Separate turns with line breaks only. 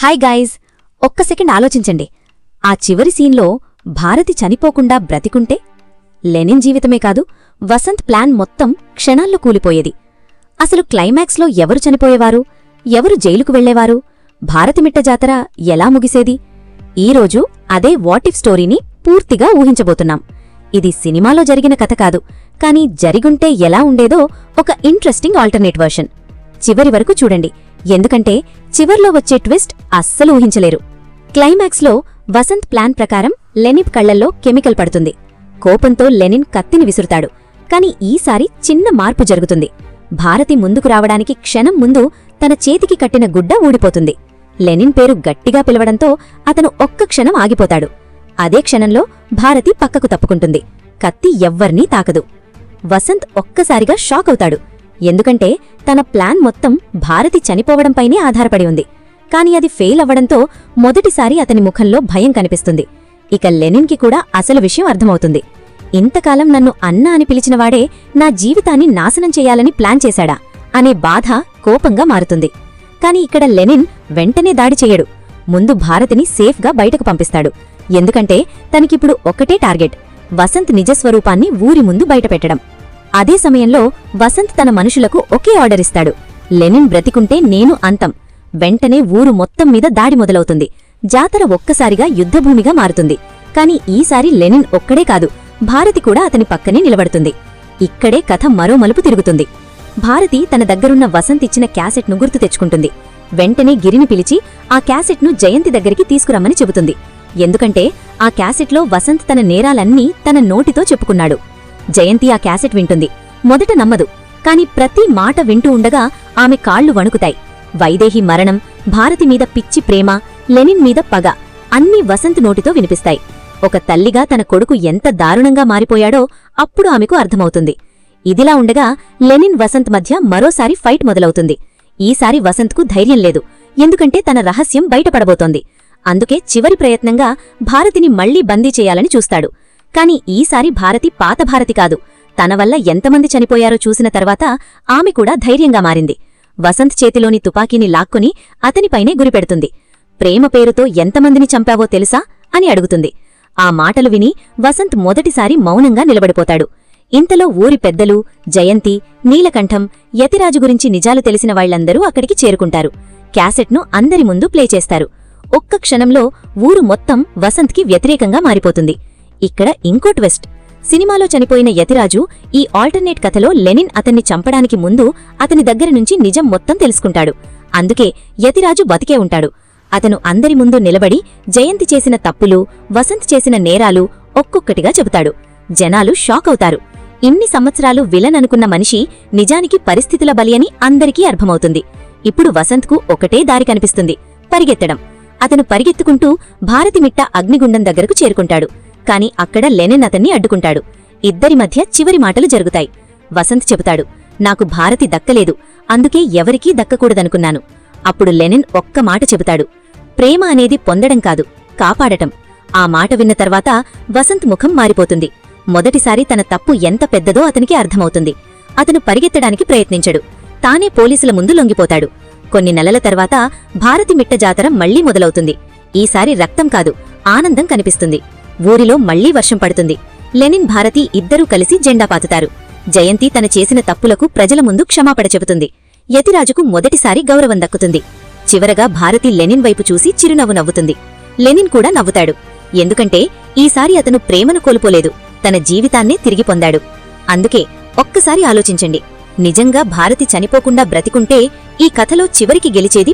Hi guys, ఒక్క second ఆలోచించండి. ఆ చివరి సీన్లో భారతి చనిపోకుండా బ్రతికుంటే లెనిన్ జీవితమే కాదు, వసంత్ ప్లాన్ మొత్తం క్షణాల్లో కూలిపోయేది. అసలు క్లైమాక్స్లో ఎవరు చనిపోయేవారు, ఎవరు జైలుకు వెళ్లేవారు, భారతిమిట్ట జాతర ఎలా ముగిసేది? ఈరోజు అదే వాటిఫ్ స్టోరీని పూర్తిగా ఊహించబోతున్నాం. ఇది సినిమాలో జరిగిన కథ కాదు, కానీ జరిగుంటే ఎలా ఉండేదో ఒక ఇంట్రెస్టింగ్ ఆల్టర్నేట్ వర్షన్. చివరి వరకు చూడండి, ఎందుకంటే చివర్లో వచ్చే ట్విస్ట్ అస్సలు ఊహించలేరు. క్లైమాక్స్లో వసంత్ ప్లాన్ ప్రకారం లెనిన్ కళ్లల్లో కెమికల్ పడుతుంది. కోపంతో లెనిన్ కత్తిని విసురుతాడు. కాని ఈసారి చిన్న మార్పు జరుగుతుంది. భారతి ముందుకు రావడానికి క్షణం ముందు తన చేతికి కట్టిన గుడ్డ ఊడిపోతుంది. లెనిన్ పేరు గట్టిగా పిలవడంతో అతను ఒక్క క్షణం ఆగిపోతాడు. అదే క్షణంలో భారతి పక్కకు తప్పుకుంటుంది. కత్తి ఎవ్వర్నీ తాకదు. వసంత్ ఒక్కసారిగా షాక్ అవుతాడు. ఎందుకంటే తన ప్లాన్ మొత్తం భారతి చనిపోవడంపైనే ఆధారపడి ఉంది. కాని అది ఫెయిల్ అవ్వడంతో మొదటిసారి అతని ముఖంలో భయం కనిపిస్తుంది. ఇక లెనిన్కి కూడా అసలు విషయం అర్థమవుతుంది. ఇంతకాలం నన్ను అన్న అని పిలిచినవాడే నా జీవితాన్ని నాశనం చెయ్యాలని ప్లాన్ చేశాడా అనే బాధ కోపంగా మారుతుంది. కాని ఇక్కడ లెనిన్ వెంటనే దాడి చెయ్యడు. ముందు భారతిని సేఫ్గా బయటకు పంపిస్తాడు. ఎందుకంటే తనకిప్పుడు ఒక్కటే టార్గెట్, వసంత్ నిజస్వరూపాన్ని ఊరి ముందు బయటపెట్టడం. అదే సమయంలో వసంత్ తన మనుషులకు ఒకే ఆర్డర్ ఇస్తాడు, లెనిన్ బ్రతికుంటే నేను అంతం. వెంటనే ఊరు మొత్తం మీద దాడి మొదలవుతుంది. జాతర ఒక్కసారిగా యుద్ధభూమిగా మారుతుంది. కాని ఈసారి లెనిన్ ఒక్కడే కాదు, భారతి కూడా అతని పక్కనే నిలబడుతుంది. ఇక్కడే కథ మరో మలుపు తిరుగుతుంది. భారతి తన దగ్గరున్న వసంత్ ఇచ్చిన క్యాసెట్ను గుర్తు తెచ్చుకుంటుంది. వెంటనే గిరిని పిలిచి ఆ క్యాసెట్ను జయంతి దగ్గరికి తీసుకురమ్మని చెబుతుంది. ఎందుకంటే ఆ క్యాసెట్లో వసంత్ తన నేరాలన్నీ తన నోటితో చెప్పుకున్నాడు. జయంతి ఆ క్యాసెట్ వింటుంది. మొదట నమ్మదు. కాని ప్రతి మాట వింటూ ఉండగా ఆమె కాళ్లు వణుకుతాయి. వైదేహి మరణం, భారతి మీద పిచ్చి ప్రేమ, లెనిన్ మీద పగ అన్నీ వసంత్ నోటితో వినిపిస్తాయి. ఒక తల్లిగా తన కొడుకు ఎంత దారుణంగా మారిపోయాడో అప్పుడు ఆమెకు అర్థమవుతుంది. ఇదిలా ఉండగా లెనిన్ వసంత్ మధ్య మరోసారి ఫైట్ మొదలవుతుంది. ఈసారి వసంత్కు ధైర్యం లేదు. ఎందుకంటే తన రహస్యం బయటపడబోతోంది. అందుకే చివరి ప్రయత్నంగా భారతిని మళ్లీ బందీ చేయాలని చూస్తాడు. కాని ఈసారి భారతి పాత భారతి కాదు. తన వల్ల ఎంతమంది చనిపోయారో చూసిన తర్వాత ఆమె కూడా ధైర్యంగా మారింది. వసంత్ చేతిలోని తుపాకీని లాక్కొని అతనిపైనే గురిపెడుతుంది. ప్రేమ పేరుతో ఎంతమందిని చంపావో తెలుసా అని అడుగుతుంది. ఆ మాటలు విని వసంత్ మొదటిసారి మౌనంగా నిలబడిపోతాడు. ఇంతలో ఊరి పెద్దలు, జయంతి, నీలకంఠం, యతిరాజు గురించి నిజాలు తెలిసిన వాళ్లందరూ అక్కడికి చేరుకుంటారు. క్యాసెట్ను అందరి ముందు ప్లే చేస్తారు. ఒక్క క్షణంలో ఊరు మొత్తం వసంత్కి వ్యతిరేకంగా మారిపోతుంది. ఇక్కడ ఇంకో ట్విస్ట్. సినిమాలో చనిపోయిన యతిరాజు ఈ ఆల్టర్నేట్ కథలో లెనిన్ అతన్ని చంపడానికి ముందు అతని దగ్గర నుంచి నిజం మొత్తం తెలుసుకుంటాడు. అందుకే యతిరాజు బతికే ఉంటాడు. అతను అందరి ముందు నిలబడి జయంతి చేసిన తప్పులు, వసంత్ చేసిన నేరాలు ఒక్కొక్కటిగా చెబుతాడు. జనాలు షాక్ అవుతారు. ఇన్ని సంవత్సరాలు విలన్ అనుకున్న మనిషి నిజానికి పరిస్థితుల బలి అని అందరికీ అర్థమవుతుంది. ఇప్పుడు వసంత్కు ఒకటే దారి కనిపిస్తుంది, పరిగెత్తడం. అతను పరిగెత్తుకుంటూ భారతిమిట్ట అగ్నిగుండం దగ్గరకు చేరుకుంటాడు. కాని అక్కడ లెనిన్ అతన్ని అడ్డుకుంటాడు. ఇద్దరి మధ్య చివరి మాటలు జరుగుతాయి. వసంత్ చెబుతాడు, నాకు భారతి దక్కలేదు, అందుకే ఎవరికీ దక్కకూడదనుకున్నాను. అప్పుడు లెనిన్ ఒక్క మాట చెబుతాడు, ప్రేమ అనేది పొందడం కాదు, కాపాడటం. ఆ మాట విన్న తర్వాత వసంత్ ముఖం మారిపోతుంది. మొదటిసారి తన తప్పు ఎంత పెద్దదో అతనికి అర్థమవుతుంది. అతను పరిగెత్తడానికి ప్రయత్నించడు. తానే పోలీసుల ముందు లొంగిపోతాడు. కొన్ని నెలల తర్వాత భారతిమిట్ట జాతర మళ్లీ మొదలవుతుంది. ఈసారి రక్తం కాదు, ఆనందం కనిపిస్తుంది. ఊరిలో మళ్లీ వర్షం పడుతుంది. లెనిన్, భారతి ఇద్దరూ కలిసి జెండా పాతుతారు. జయంతి తన చేసిన తప్పులకు ప్రజల ముందు క్షమాపణ చెబుతుంది. యతిరాజుకు మొదటిసారి గౌరవం దక్కుతుంది. చివరగా భారతి లెనిన్ వైపు చూసి చిరునవ్వు నవ్వుతుంది. లెనిన్ కూడా నవ్వుతాడు. ఎందుకంటే ఈసారి అతను ప్రేమను కోల్పోలేదు, తన జీవితాన్నే తిరిగి పొందాడు. అందుకే ఒక్కసారి ఆలోచించండి, నిజంగా భారతి చనిపోకుండా బ్రతికుంటే ఈ కథలో చివరికి గెలిచేది